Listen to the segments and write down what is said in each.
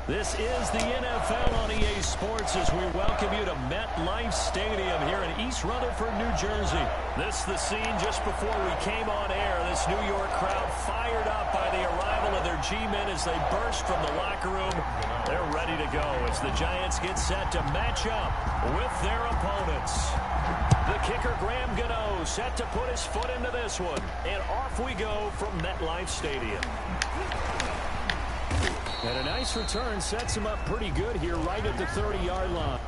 This is the NFL on EA Sports as we welcome you to MetLife Stadium here in East Rutherford, New Jersey. This is the scene just before we came on air. This New York crowd fired up by the arrival of their G-men as they burst from the locker room. They're ready to go as the Giants get set to match up with their opponents. The kicker, Graham Gano, set to put his foot into this one. And off we go from MetLife Stadium. And a nice return sets him up pretty good here right at the 30-yard line.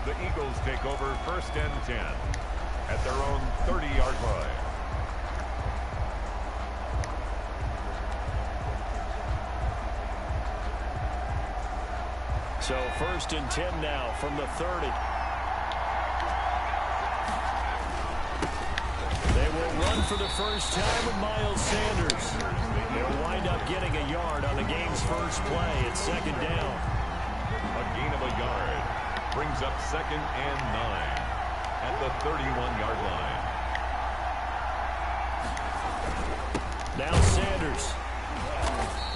The Eagles take over 1st and 10 at their own 30-yard line. So 1st and 10 now from the 30. They will run for the first time with Miles Sanders. They'll wind up getting a yard on the game's first play. It's 2nd down. A gain of a yard brings up 2nd and 9 at the 31-yard line. Now Sanders.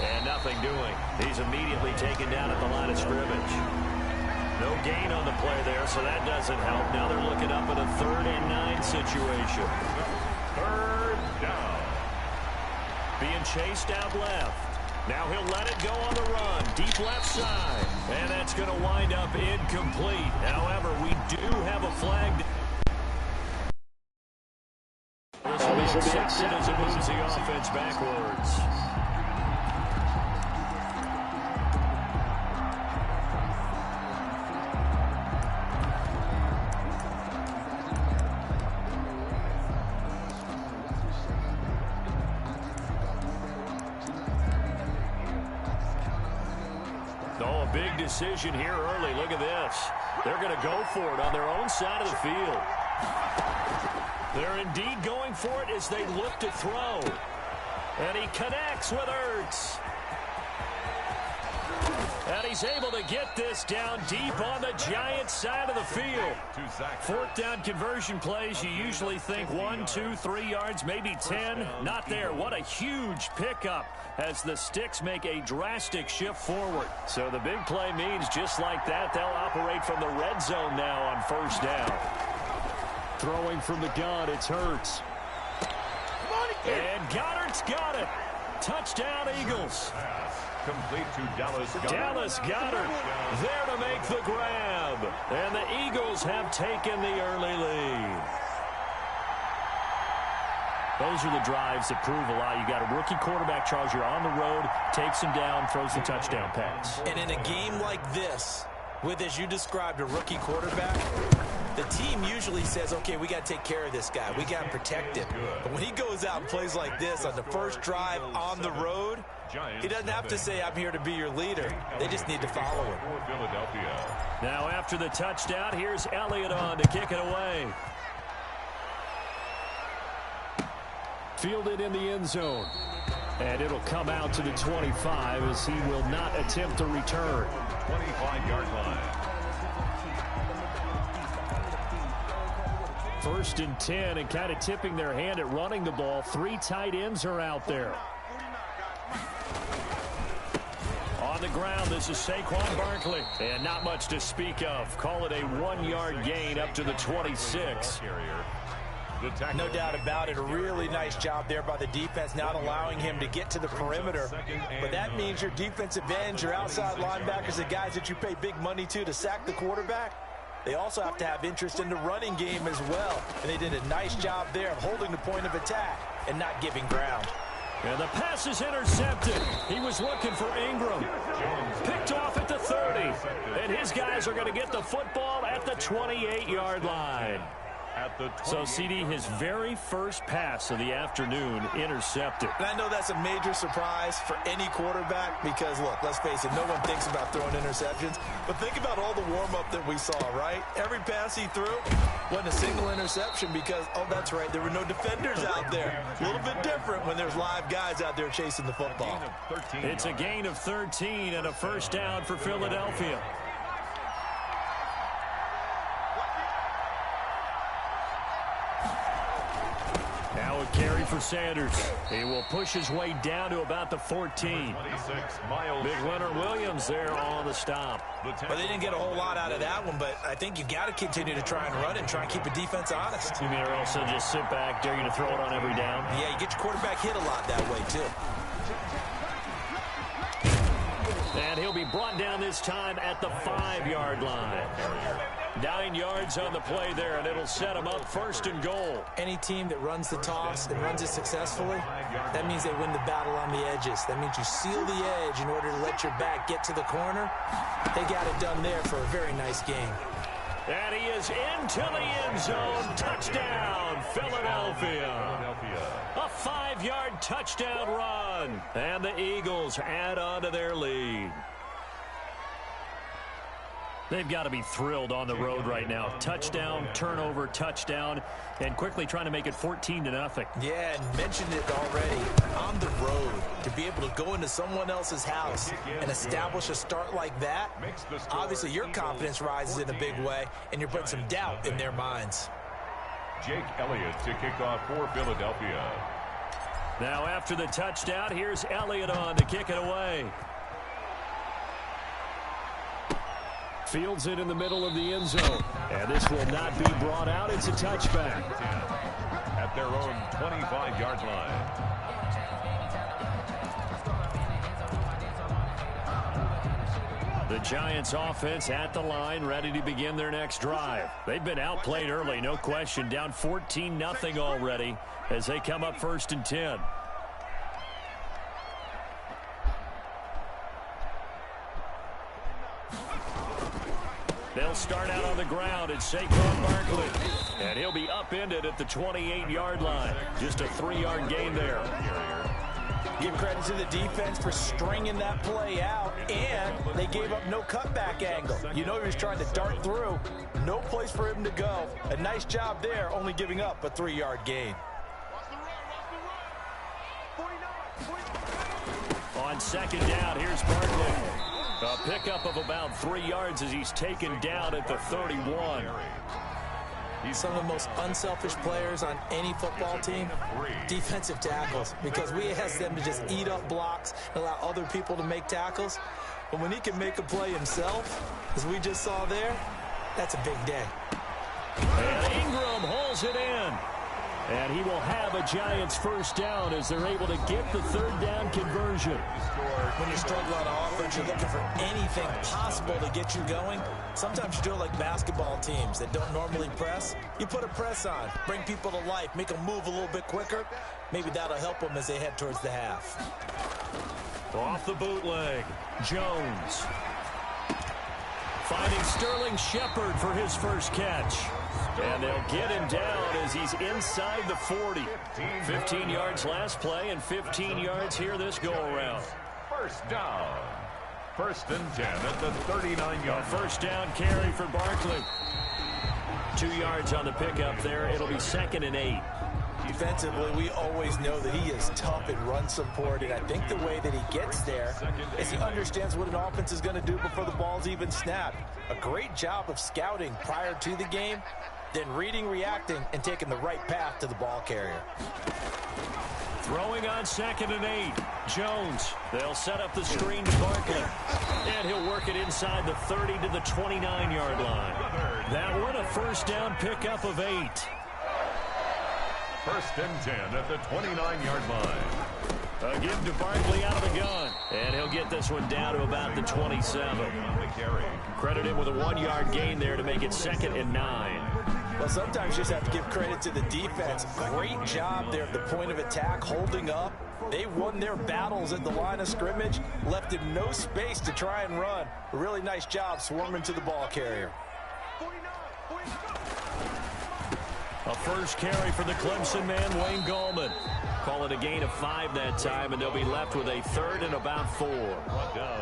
And nothing doing. He's immediately taken down at the line of scrimmage. No gain on the play there, so that doesn't help. Now they're looking up at a 3rd and 9 situation. 3rd down. Being chased out left. Now he'll let it go on the run. Deep left side. And that's going to wind up incomplete. However, we do have a flag. This will be accepted as it moves the offense backwards. Oh, a big decision here early. Look at this. They're going to go for it on their own side of the field. They're indeed going for it as they look to throw. And he connects with Ertz. And he's able to get this down deep on the Giants side of the field. 4th down conversion plays, you usually think 1, 2, 3 yards, maybe 10. Not there. What a huge pickup as the sticks make a drastic shift forward. So the big play means just like that, they'll operate from the red zone now on 1st down. Throwing from the gun, it's Hurts. And Goddard's got it. Touchdown, Eagles. Complete to Dallas Goedert. Dallas Goedert there to make the grab. And the Eagles have taken the early lead. Those are the drives that prove a lot. You got a rookie quarterback, Charles. You're on the road, takes him down, throws the touchdown pass. And in a game like this, with, as you described, a rookie quarterback, the team usually says, okay, we got to take care of this guy. We got to protect him. But when he goes out and plays like this on the first drive on the road, he doesn't have to say, I'm here to be your leader. They just need to follow him. Now after the touchdown, here's Elliott on to kick it away. Fielded in the end zone. And it'll come out to the 25 as he will not attempt to return. 25-yard line. 1st and 10, and kind of tipping their hand at running the ball. 3 tight ends are out there. On the ground, this is Saquon Barkley. And not much to speak of. Call it a 1-yard gain up to the 26. No doubt about it. A really nice job there by the defense, not allowing him to get to the perimeter. But that means your defensive ends, your outside linebackers, the guys that you pay big money to sack the quarterback, they also have to have interest in the running game as well. And they did a nice job there of holding the point of attack. and not giving ground. And the pass is intercepted. He was looking for Ingram. Picked off at the 30. And his guys are going to get the football at the 28-yard line. So, CD, his very first pass of the afternoon intercepted. And I know that's a major surprise for any quarterback because, look, let's face it, no one thinks about throwing interceptions. But think about all the warm-up that we saw, right? Every pass he threw wasn't a single interception because, oh, that's right, there were no defenders out there. A little bit different when there's live guys out there chasing the football. It's a gain of 13 and a first down for Philadelphia. Now a carry for Sanders. He will push his way down to about the 14. Big Leonard Williams there on the stop. But they didn't get a whole lot out of that one, but I think you got to continue to try and run and try and keep the defense honest. You mean or also just sit back, dare you to throw it on every down? Yeah, you get your quarterback hit a lot that way, too. And he'll be brought down this time at the 5-yard line. 9 yards on the play there, and it'll set him up first and goal. Any team that runs the toss and runs it successfully, that means they win the battle on the edges. That means you seal the edge in order to let your back get to the corner. They got it done there for a very nice game. And he is into the end zone. Touchdown, Philadelphia. A 5-yard touchdown run. And the Eagles add on to their lead. They've got to be thrilled on the road right now. Touchdown, turnover, touchdown, and quickly trying to make it 14-0. Yeah, and mentioned it already. On the road, to be able to go into someone else's house and establish a start like that, obviously your confidence rises in a big way, and you're putting some doubt in their minds. Jake Elliott to kick off for Philadelphia. Now after the touchdown, here's Elliott on to kick it away. Fields it in the middle of the end zone. And this will not be brought out. It's a touchback. At their own 25-yard line. The Giants offense at the line, ready to begin their next drive. They've been outplayed early, no question. Down 14-0 already as they come up 1st and 10. They'll start out on the ground. It's Saquon Barkley. And he'll be upended at the 28-yard line. Just a 3-yard gain there. Give credit to the defense for stringing that play out, and they gave up no cutback angle. You know he was trying to dart through. No place for him to go. A nice job there, only giving up a 3-yard gain. On second down, here's Barkley. A pickup of about 3 yards as he's taken down at the 31. He's some of the most unselfish players on any football team, defensive tackles, because we ask them to just eat up blocks and allow other people to make tackles. But when he can make a play himself, as we just saw there, that's a big day. And Ingram holds it in. And he will have a Giants first down as they're able to get the 3rd down conversion. When you struggle on offense, you're looking for anything possible to get you going. Sometimes you do it like basketball teams that don't normally press. You put a press on, bring people to life, make them move a little bit quicker. Maybe that'll help them as they head towards the half. Off the bootleg, Jones. Finding Sterling Shepard for his first catch. And they'll get him down as he's inside the 40. 15 yards last play and 15 yards here this go-around. First down. 1st and 10 at the 39-yard. First down carry for Barkley. 2 yards on the pickup there. It'll be 2nd and 8. Defensively, we always know that he is tough in run support, and I think the way that he gets there is he understands what an offense is going to do before the ball's even snapped. A great job of scouting prior to the game, then reading, reacting, and taking the right path to the ball carrier. Throwing on 2nd and 8. Jones. They'll set up the screen to Barkley. And he'll work it inside the 30 to the 29-yard line. That one a first down pickup of 8. 1st and 10 at the 29-yard line. A give to Barkley out of the gun. And he'll get this one down to about the 27. Credit him with a 1-yard gain there to make it 2nd and 9. Well, sometimes you just have to give credit to the defense. Great job there at the point of attack, holding up. They won their battles at the line of scrimmage, left him no space to try and run. A really nice job swarming to the ball carrier. A first carry for the Clemson man, Wayne Gallman. Call it a gain of 5 that time, and they'll be left with a 3rd and about 4.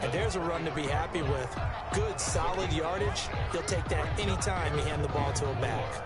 And there's a run to be happy with. Good, solid yardage. He'll take that anytime you hand the ball to a back.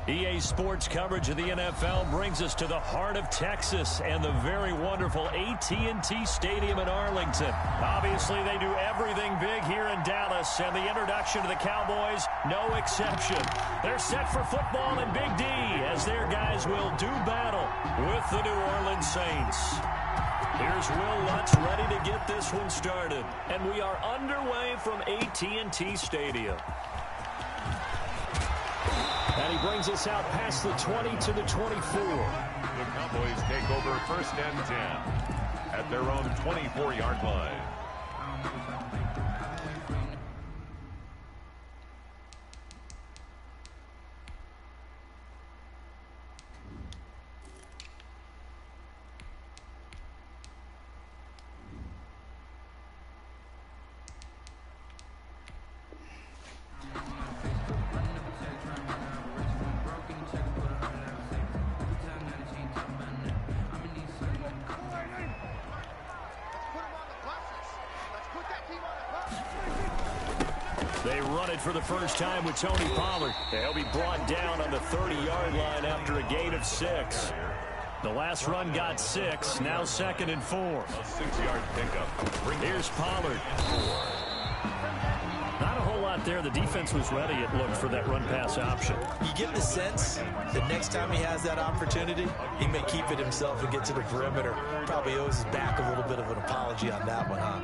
EA Sports coverage of the NFL brings us to the heart of Texas and the very wonderful AT&T Stadium in Arlington. Obviously, they do everything big here in Dallas, and the introduction to the Cowboys, no exception. They're set for football in Big D as their guys will do battle with the New Orleans Saints. Here's Will Lutz ready to get this one started, and we are underway from AT&T Stadium. And he brings us out past the 20 to the 24. The Cowboys take over 1st and 10 at their own 24-yard line. They run it for the first time with Tony Pollard. They'll be brought down on the 30-yard line after a gain of 6. The last run got 6, now 2nd and 4. A 6-yard pickup. Here's Pollard. Not a whole lot there. The defense was ready, it looked, for that run-pass option. You get the sense that next time he has that opportunity, he may keep it himself and get to the perimeter. Probably owes his back a little bit of an apology on that one, huh?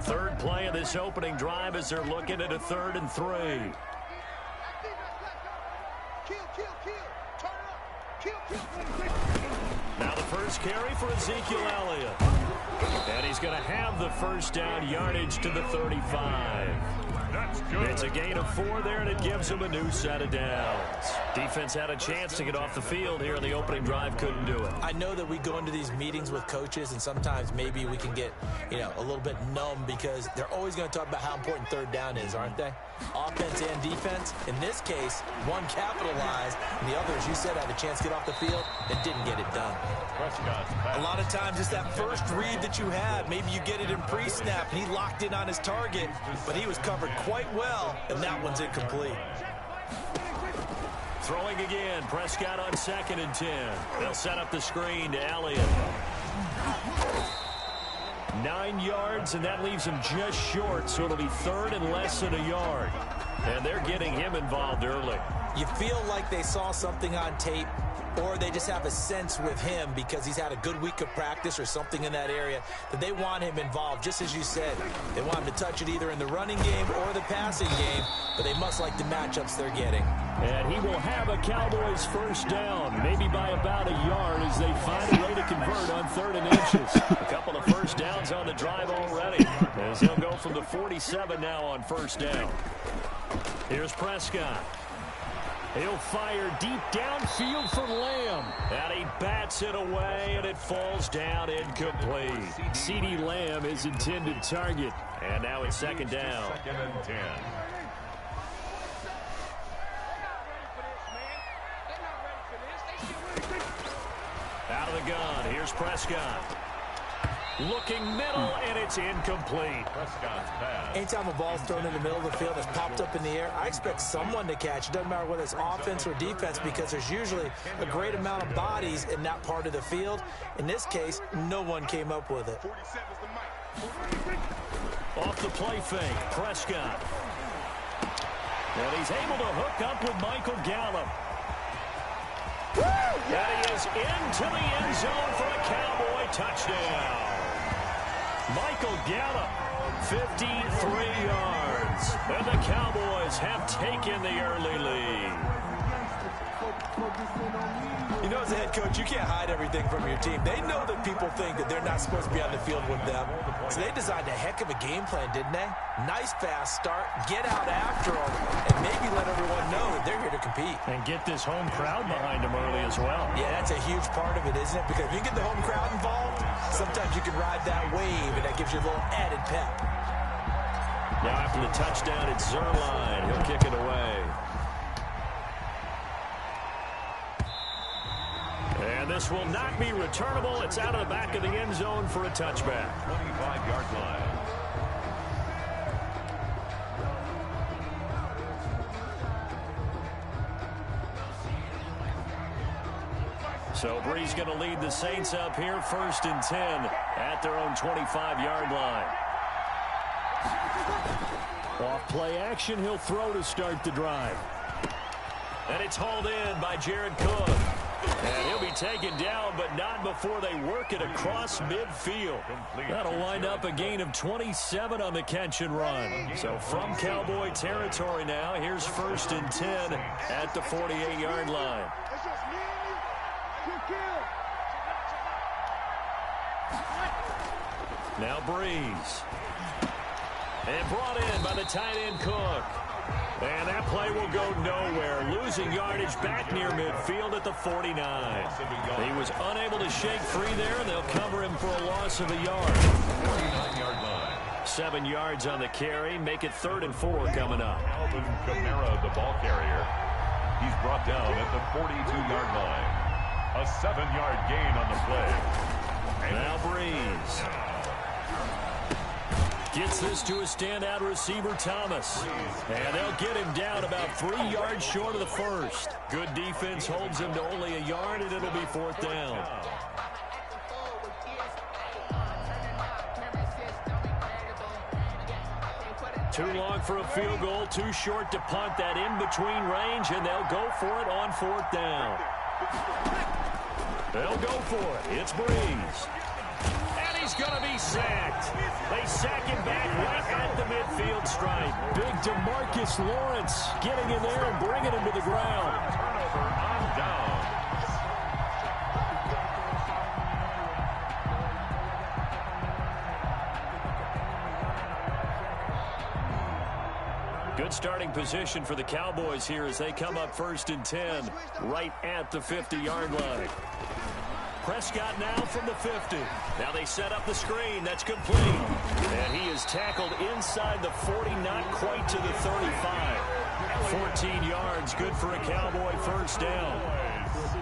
Third play of this opening drive as they're looking at a 3rd and 3. Now the first carry for Ezekiel Elliott. And he's going to have the first down, yardage to the 35. That's good. It's a gain of 4 there, and it gives him a new set of downs. Defense had a chance to get off the field here in the opening drive, couldn't do it. I know that we go into these meetings with coaches, and sometimes maybe we can get, a little bit numb because they're always going to talk about how important 3rd down is, aren't they? Offense and defense. In this case, one capitalized, and the other, as you said, had a chance to get off the field and didn't get it done. A lot of times it's that first read that you have. Maybe you get it in pre-snap, and he locked in on his target, but he was covered quite well, and that one's incomplete. Throwing again, Prescott on 2nd and 10. They'll set up the screen to Elliott. 9 yards, and that leaves him just short, so it'll be 3rd and less than a yard. And they're getting him involved early. You feel like they saw something on tape, or they just have a sense with him because he's had a good week of practice or something in that area that they want him involved, just as you said. They want him to touch it either in the running game or the passing game, but they must like the matchups they're getting. And he will have a Cowboys first down, maybe by about a yard as they find a way to convert on 3rd and inches. A couple of first downs on the drive already as he'll go from the 47 now on first down. Here's Prescott. He'll fire deep downfield for Lamb. And he bats it away, and it falls down incomplete. CeeDee Lamb, his intended target. And now it's 2nd down. 2nd and 10. Out of the gun, here's Prescott. Looking middle, and it's incomplete. Prescott's pass. Anytime a ball's thrown in the middle of the field that's popped up in the air, I expect someone to catch. It doesn't matter whether it's offense or defense because there's usually a great amount of bodies in that part of the field. In this case, no one came up with it. Off the play fake, Prescott. And he's able to hook up with Michael Gallup. And he is into the end zone for a Cowboy touchdown. Michael Gallup, 53 yards. And the Cowboys have taken the early lead. You know, as a head coach, you can't hide everything from your team. They know that people think that they're not supposed to be on the field with them. So they designed a heck of a game plan, didn't they? Nice fast start, get out after them, and maybe let everyone know that they're here to compete. And get this home crowd behind them early as well. Yeah, that's a huge part of it, isn't it? Because if you get the home crowd involved, sometimes you can ride that wave, and that gives you a little added pep. Now after the touchdown, it's Zerline. He'll kick it away. And this will not be returnable. It's out of the back of the end zone for a touchback. 25-yard line. So Bree's going to lead the Saints up here 1st and 10 at their own 25-yard line. Off play action, he'll throw to start the drive. And it's hauled in by Jared Cook. And he'll be taken down, but not before they work it across midfield. That'll wind up a gain of 27 on the catch and run. So from Cowboy territory now, here's 1st and 10 at the 48-yard line. Now Breeze. And brought in by the tight end Cook. And that play will go nowhere. Losing yardage back near midfield at the 49. He was unable to shake free there, and they'll cover him for a loss of a yard. 49-yard line. 7 yards on the carry. Make it 3rd and 4 coming up. Alvin Kamara, the ball carrier. He's brought down at the 42-yard line. A 7-yard gain on the play. And now Breeze. Gets this to a standout receiver, Thomas. And they'll get him down about 3 yards short of the first. Good defense holds him to only a yard, and it'll be 4th down. Too long for a field goal, too short to punt that in-between range, and they'll go for it on 4th down. They'll go for it. It's Breeze. He's going to be sacked. They sack him back right at the midfield stripe. Big DeMarcus Lawrence getting in there and bringing him to the ground. turnover on down. Good starting position for the Cowboys here as they come up 1st and 10 right at the 50-yard line. Prescott now from the 50. Now they set up the screen. That's complete. And he is tackled inside the 40, not quite to the 35. 14 yards, good for a Cowboy 1st down.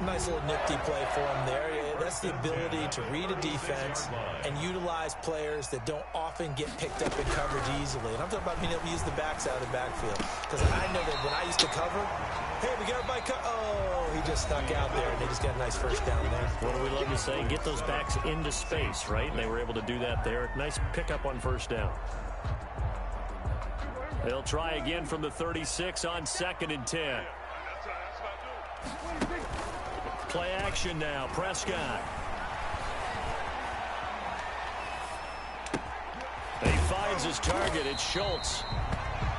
Nice little nifty play for him there. That's the ability to read a defense and utilize players that don't often get picked up in coverage easily. And I'm talking about being able to use the backs out of the backfield. Because I know that when I used to cover, hey, we got everybody oh, he just stuck out there, and they just got a nice 1st down there. What do we love to say? Get those backs into space, right? And they were able to do that there. Nice pickup on 1st down. They'll try again from the 36 on 2nd and 10. Play action now. Prescott. He finds his target. It's Schultz.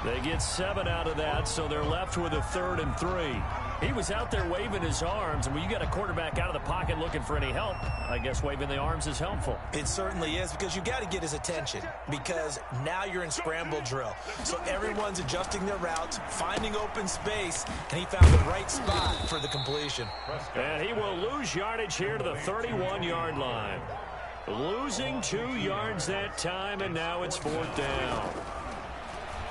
They get 7 out of that, so they're left with a 3rd and 3. He was out there waving his arms, and when you got a quarterback out of the pocket looking for any help, I guess waving the arms is helpful. It certainly is, because you got to get his attention, because now you're in scramble drill. So everyone's adjusting their routes, finding open space, and he found the right spot for the completion. And he will lose yardage here to the 31-yard line. Losing 2 yards that time, and now it's 4th down.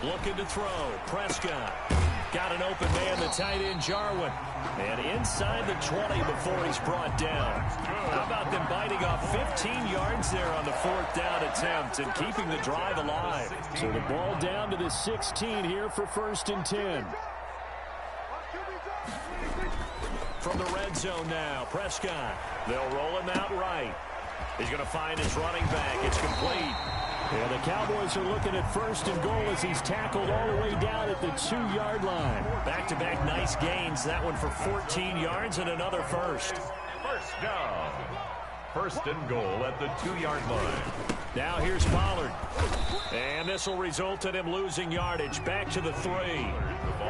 Looking to throw. Prescott. Got an open man, the tight end, Jarwin. And inside the 20 before he's brought down. How about them biting off 15 yards there on the 4th down attempt and keeping the drive alive? So the ball down to the 16 here for 1st and 10. From the red zone now, Prescott. They'll roll him out right. He's going to find his running back. It's complete. Yeah, the Cowboys are looking at 1st and goal as he's tackled all the way down at the 2-yard line. Back-to-back nice gains. That one for 14 yards and another 1st. 1st down. 1st and goal at the 2-yard line. Now here's Pollard. And this will result in him losing yardage. Back to the 3.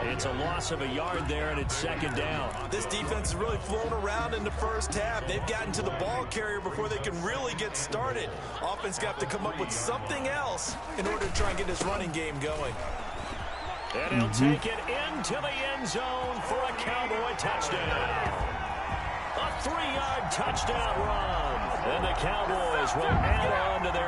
It's a loss of a yard there, and it's 2nd down. This defense has really flown around in the first half. They've gotten to the ball carrier before they can really get started. Offense got to come up with something else in order to try and get this running game going. And he'll take it into the end zone for a Cowboy touchdown. A 3-yard touchdown run. And the Cowboys will add on to their